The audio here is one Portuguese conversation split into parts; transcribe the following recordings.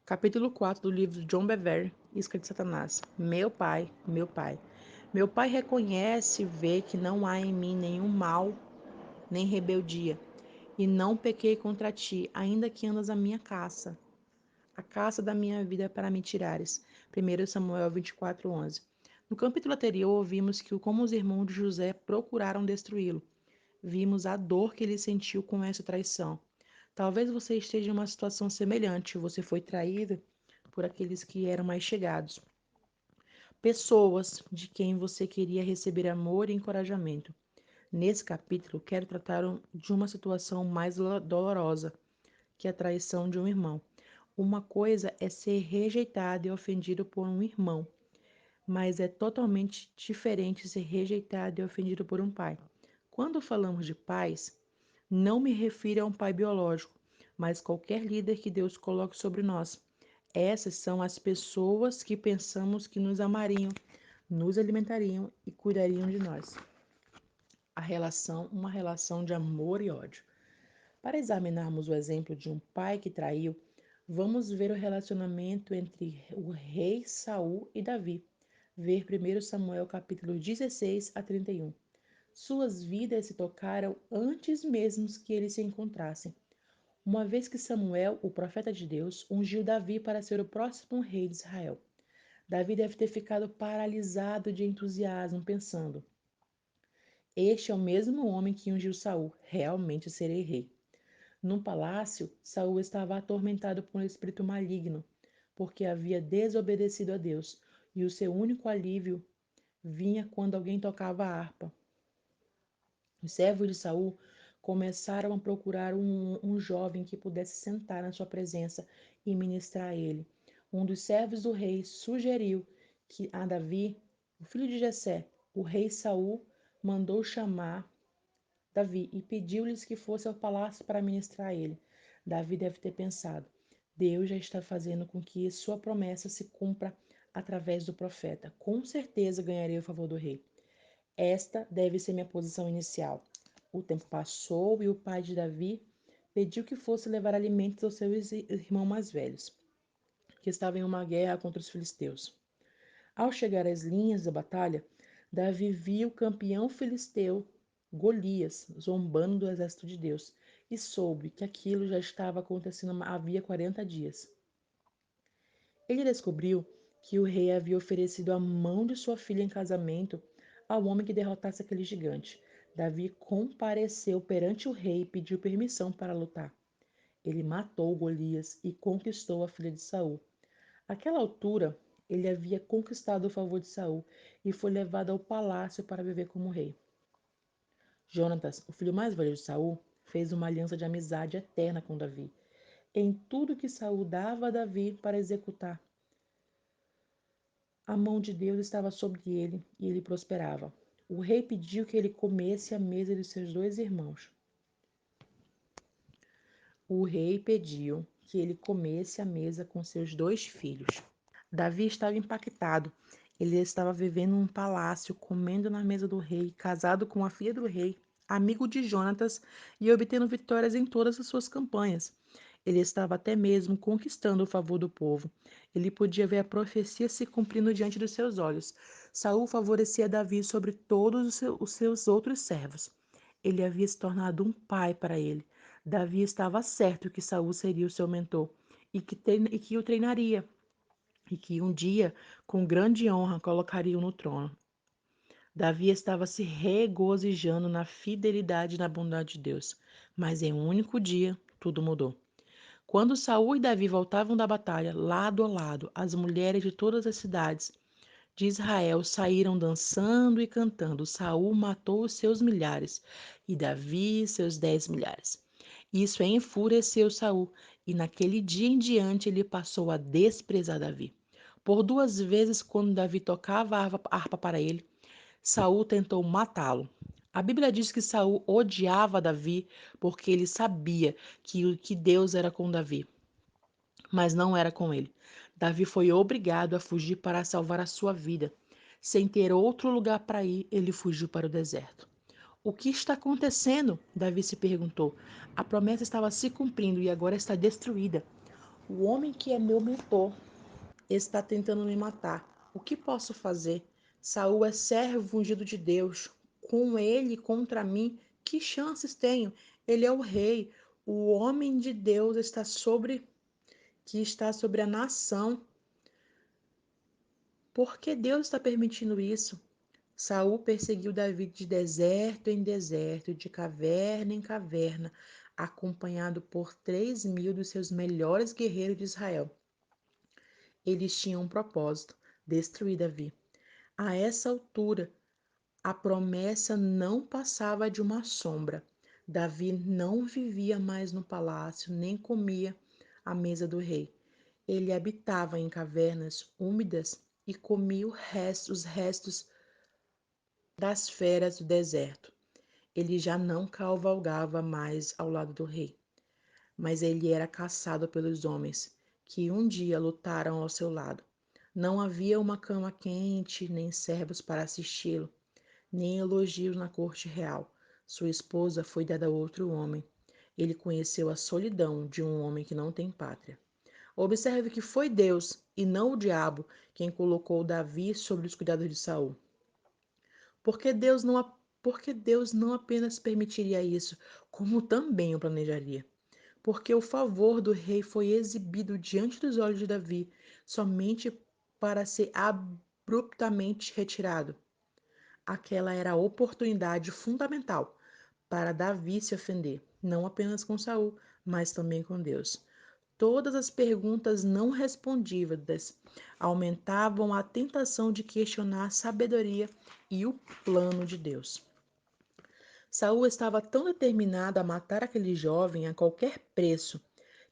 Capítulo 4 do livro de John Bevere, Isca de Satanás. Meu pai, meu pai. Meu pai reconhece e vê que não há em mim nenhum mal, nem rebeldia, e não pequei contra ti, ainda que andas a minha caça. A caça da minha vida é para me tirares. 1 Samuel 24:11. No capítulo anterior, vimos que como os irmãos de José procuraram destruí-lo. Vimos a dor que ele sentiu com essa traição. Talvez você esteja em uma situação semelhante. Você foi traído por aqueles que eram mais chegados. Pessoas de quem você queria receber amor e encorajamento. Nesse capítulo, quero tratar de uma situação mais dolorosa, que é a traição de um irmão. Uma coisa é ser rejeitado e ofendido por um irmão, mas é totalmente diferente ser rejeitado e ofendido por um pai. Quando falamos de pais, não me refiro a um pai biológico, mas qualquer líder que Deus coloque sobre nós. Essas são as pessoas que pensamos que nos amariam, nos alimentariam e cuidariam de nós. Uma relação de amor e ódio. Para examinarmos o exemplo de um pai que traiu, vamos ver o relacionamento entre o rei Saul e Davi. Ver 1 Samuel capítulo 16 a 31. Suas vidas se tocaram antes mesmo que eles se encontrassem. Uma vez que Samuel, o profeta de Deus, ungiu Davi para ser o próximo rei de Israel. Davi deve ter ficado paralisado de entusiasmo, pensando: este é o mesmo homem que ungiu Saul, realmente serei rei. No palácio, Saul estava atormentado por um espírito maligno, porque havia desobedecido a Deus, e o seu único alívio vinha quando alguém tocava a harpa. Os servos de Saul começaram a procurar um jovem que pudesse sentar na sua presença e ministrar a ele. Um dos servos do rei sugeriu que a Davi, o filho de Jessé, o rei Saul mandou chamar Davi e pediu-lhes que fosse ao palácio para ministrar a ele. Davi deve ter pensado: Deus já está fazendo com que sua promessa se cumpra através do profeta. Com certeza ganharei o favor do rei. Esta deve ser minha posição inicial. O tempo passou e o pai de Davi pediu que fosse levar alimentos aos seus irmãos mais velhos, que estavam em uma guerra contra os filisteus. Ao chegar às linhas da batalha, Davi viu o campeão filisteu Golias zombando do exército de Deus e soube que aquilo já estava acontecendo havia 40 dias. Ele descobriu que o rei havia oferecido a mão de sua filha em casamento ao homem que derrotasse aquele gigante. Davi compareceu perante o rei e pediu permissão para lutar. Ele matou Golias e conquistou a filha de Saul. Àquela altura, ele havia conquistado o favor de Saul e foi levado ao palácio para viver como rei. Jonatas, o filho mais velho de Saul, fez uma aliança de amizade eterna com Davi. Em tudo que Saul dava a Davi para executar, a mão de Deus estava sobre ele e ele prosperava. O rei pediu que ele comesse à mesa de seus dois irmãos. O rei pediu que ele comesse à mesa com seus dois filhos. Davi estava impactado. Ele estava vivendo num palácio, comendo na mesa do rei, casado com a filha do rei, amigo de Jonatas e obtendo vitórias em todas as suas campanhas. Ele estava até mesmo conquistando o favor do povo. Ele podia ver a profecia se cumprindo diante dos seus olhos. Saul favorecia Davi sobre todos os seus outros servos. Ele havia se tornado um pai para ele. Davi estava certo que Saul seria o seu mentor e que o treinaria e que um dia, com grande honra, colocariam no trono. Davi estava se regozijando na fidelidade e na bondade de Deus, mas em um único dia tudo mudou. Quando Saul e Davi voltavam da batalha, lado a lado, as mulheres de todas as cidades de Israel saíram dançando e cantando. Saul matou os seus milhares e Davi seus 10 milhares. Isso enfureceu Saul, e naquele dia em diante ele passou a desprezar Davi. Por 2 vezes, quando Davi tocava a harpa para ele, Saul tentou matá-lo. A Bíblia diz que Saul odiava Davi porque ele sabia que Deus era com Davi, mas não era com ele. Davi foi obrigado a fugir para salvar a sua vida. Sem ter outro lugar para ir, ele fugiu para o deserto. O que está acontecendo? Davi se perguntou. A promessa estava se cumprindo e agora está destruída. O homem que é meu mentor está tentando me matar. O que posso fazer? Saul é servo ungido de Deus. Com ele contra mim, que chances tenho? Ele é o rei. O homem de Deus está sobre a nação. Por que Deus está permitindo isso? Saul perseguiu Davi de deserto em deserto, de caverna em caverna, acompanhado por 3.000 dos seus melhores guerreiros de Israel. Eles tinham um propósito: destruir Davi. A essa altura, a promessa não passava de uma sombra. Davi não vivia mais no palácio, nem comia à mesa do rei. Ele habitava em cavernas úmidas e comia os restos das feras do deserto. Ele já não cavalgava mais ao lado do rei, mas ele era caçado pelos homens que um dia lutaram ao seu lado. Não havia uma cama quente, nem servos para assisti-lo, nem elogios na corte real. Sua esposa foi dada a outro homem. Ele conheceu a solidão de um homem que não tem pátria. Observe que foi Deus e não o diabo quem colocou Davi sobre os cuidados de Saul. Porque Deus não, porque Deus não apenas permitiria isso, como também o planejaria. Porque o favor do rei foi exibido diante dos olhos de Davi, somente para ser abruptamente retirado. Aquela era a oportunidade fundamental para Davi se ofender, não apenas com Saul, mas também com Deus. Todas as perguntas não respondidas aumentavam a tentação de questionar a sabedoria e o plano de Deus. Saul estava tão determinado a matar aquele jovem a qualquer preço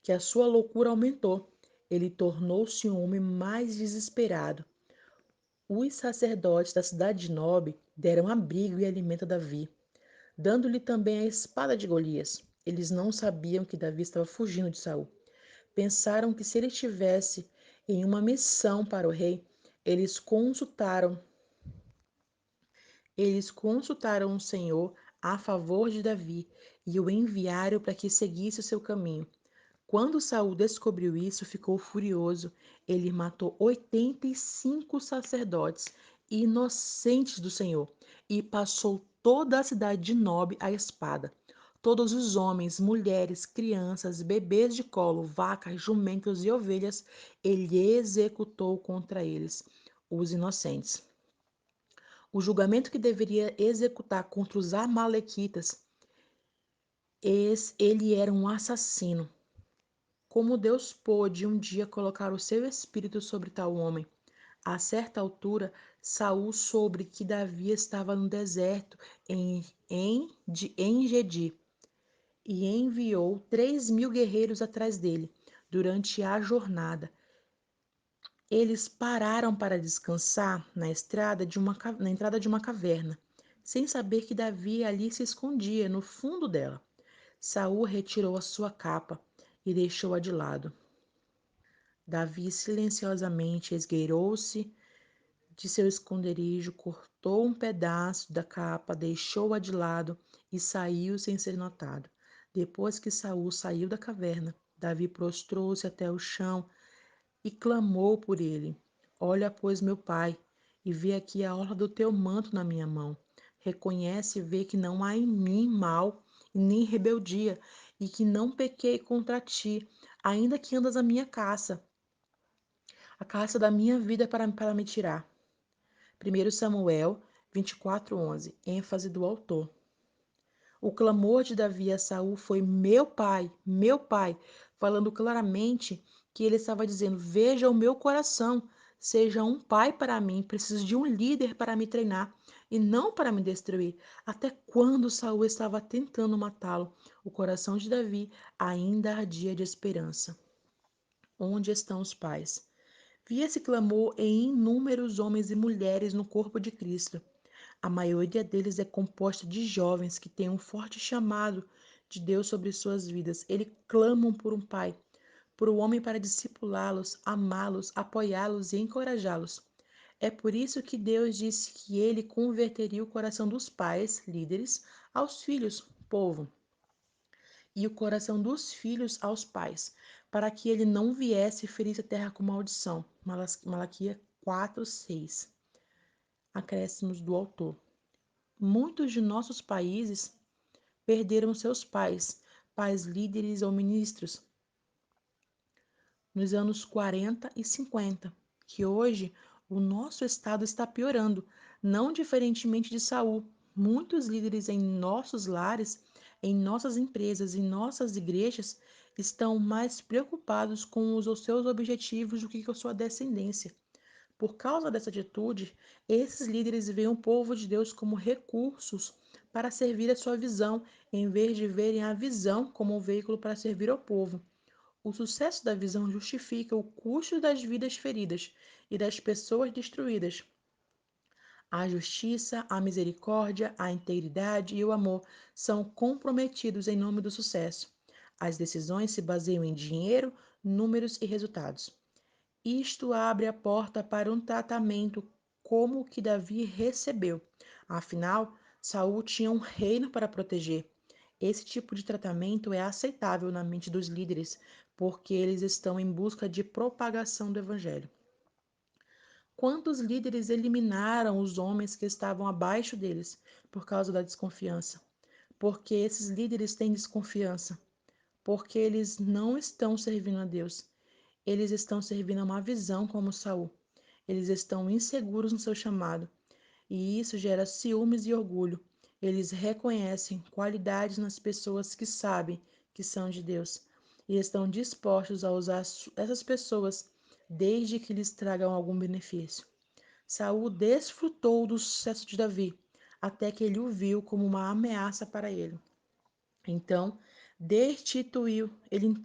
que a sua loucura aumentou. Ele tornou-se um homem mais desesperado. Os sacerdotes da cidade de Nob deram abrigo e alimento a Davi, dando-lhe também a espada de Golias. Eles não sabiam que Davi estava fugindo de Saul. Pensaram que se ele estivesse em uma missão para o rei, eles consultaram, eles consultaram o Senhor a favor de Davi e o enviaram para que seguisse o seu caminho. Quando Saul descobriu isso, ficou furioso. Ele matou 85 sacerdotes inocentes do Senhor e passou toda a cidade de Nob à espada. Todos os homens, mulheres, crianças, bebês de colo, vacas, jumentos e ovelhas, ele executou contra eles, os inocentes. O julgamento que deveria executar contra os amalequitas, ele era um assassino. Como Deus pôde um dia colocar o seu espírito sobre tal homem? A certa altura, Saul soube que Davi estava no deserto em Engedi e enviou 3.000 guerreiros atrás dele. Durante a jornada, eles pararam para descansar na entrada de uma caverna, sem saber que Davi ali se escondia no fundo dela. Saul retirou a sua capa e deixou-a de lado. Davi silenciosamente esgueirou-se de seu esconderijo, cortou um pedaço da capa, deixou-a de lado e saiu sem ser notado. Depois que Saul saiu da caverna, Davi prostrou-se até o chão e clamou por ele. Olha, pois, meu pai, e vê aqui a orla do teu manto na minha mão. Reconhece e vê que não há em mim mal e nem rebeldia, e que não pequei contra ti, ainda que andas a minha caça, a caça da minha vida para me tirar. 1 Samuel 24:11, ênfase do autor. O clamor de Davi a Saul foi meu pai, falando claramente que ele estava dizendo: veja o meu coração, seja um pai para mim, preciso de um líder para me treinar e não para me destruir. Até quando Saul estava tentando matá-lo, o coração de Davi ainda ardia de esperança. Onde estão os pais? Vi esse clamor em inúmeros homens e mulheres no corpo de Cristo. A maioria deles é composta de jovens que têm um forte chamado de Deus sobre suas vidas. Eles clamam por um pai, por um homem para discipulá-los, amá-los, apoiá-los e encorajá-los. É por isso que Deus disse que ele converteria o coração dos pais, líderes, aos filhos, povo. e o coração dos filhos aos pais, para que ele não viesse ferir a terra com maldição. Malaquias 4:6. Acréscimos do autor. Muitos de nossos países perderam seus pais, pais líderes ou ministros, nos anos 40 e 50, que hoje o nosso estado está piorando, não diferentemente de Saul. Muitos líderes em nossos lares, em nossas empresas, em nossas igrejas, estão mais preocupados com os seus objetivos do que com a sua descendência. Por causa dessa atitude, esses líderes veem o povo de Deus como recursos para servir a sua visão, em vez de verem a visão como um veículo para servir ao povo. O sucesso da visão justifica o custo das vidas feridas e das pessoas destruídas. A justiça, a misericórdia, a integridade e o amor são comprometidos em nome do sucesso. As decisões se baseiam em dinheiro, números e resultados. Isto abre a porta para um tratamento como o que Davi recebeu. Afinal, Saul tinha um reino para proteger. Esse tipo de tratamento é aceitável na mente dos líderes, porque eles estão em busca de propagação do evangelho. Quantos líderes eliminaram os homens que estavam abaixo deles por causa da desconfiança? Porque esses líderes têm desconfiança, porque eles não estão servindo a Deus. Eles estão servindo a uma visão como Saul. Eles estão inseguros no seu chamado, e isso gera ciúmes e orgulho. Eles reconhecem qualidades nas pessoas que sabem que são de Deus e estão dispostos a usar essas pessoas desde que lhes tragam algum benefício. Saul desfrutou do sucesso de Davi, até que ele o viu como uma ameaça para ele. Então,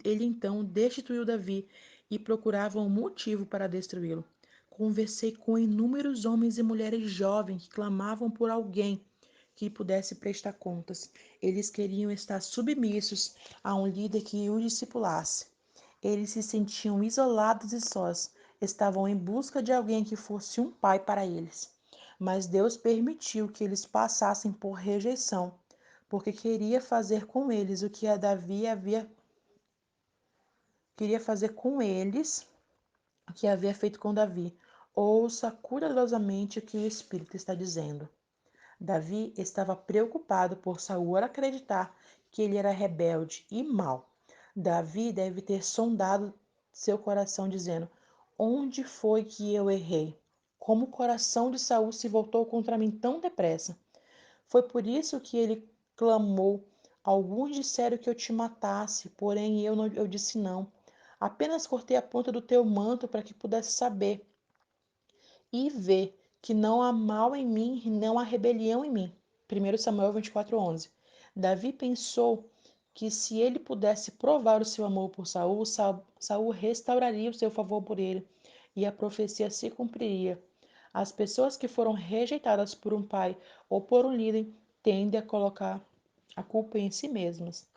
ele então destituiu Davi e procurava um motivo para destruí-lo. Conversei com inúmeros homens e mulheres jovens que clamavam por alguém que pudesse prestar contas. Eles queriam estar submissos a um líder que o discipulasse. Eles se sentiam isolados e sós, estavam em busca de alguém que fosse um pai para eles. Mas Deus permitiu que eles passassem por rejeição, porque queria fazer com eles o que a Davi havia queria fazer com eles, o que havia feito com Davi. Ouça cuidadosamente o que o Espírito está dizendo. Davi estava preocupado por Saul acreditar que ele era rebelde e mau. Davi deve ter sondado seu coração, dizendo: onde foi que eu errei? Como o coração de Saul se voltou contra mim tão depressa? Foi por isso que ele clamou. Alguns disseram que eu te matasse, porém eu disse não. Apenas cortei a ponta do teu manto para que pudesse saber e ver que não há mal em mim e não há rebelião em mim. 1 Samuel 24:11. Davi pensou que se ele pudesse provar o seu amor por Saul, Saul restauraria o seu favor por ele e a profecia se cumpriria. As pessoas que foram rejeitadas por um pai ou por um líder tendem a colocar a culpa em si mesmas.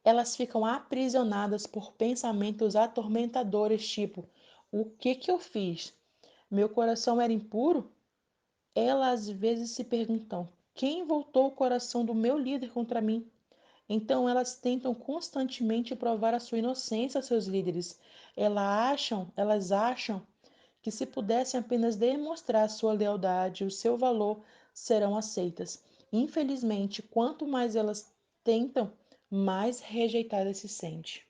Elas ficam aprisionadas por pensamentos atormentadores, tipo: o que eu fiz? Meu coração era impuro? Elas às vezes se perguntam: quem voltou o coração do meu líder contra mim? Então elas tentam constantemente provar a sua inocência a seus líderes. Elas acham que se pudessem apenas demonstrar sua lealdade e o seu valor, serão aceitas. Infelizmente, quanto mais elas tentam, mais rejeitada se sente.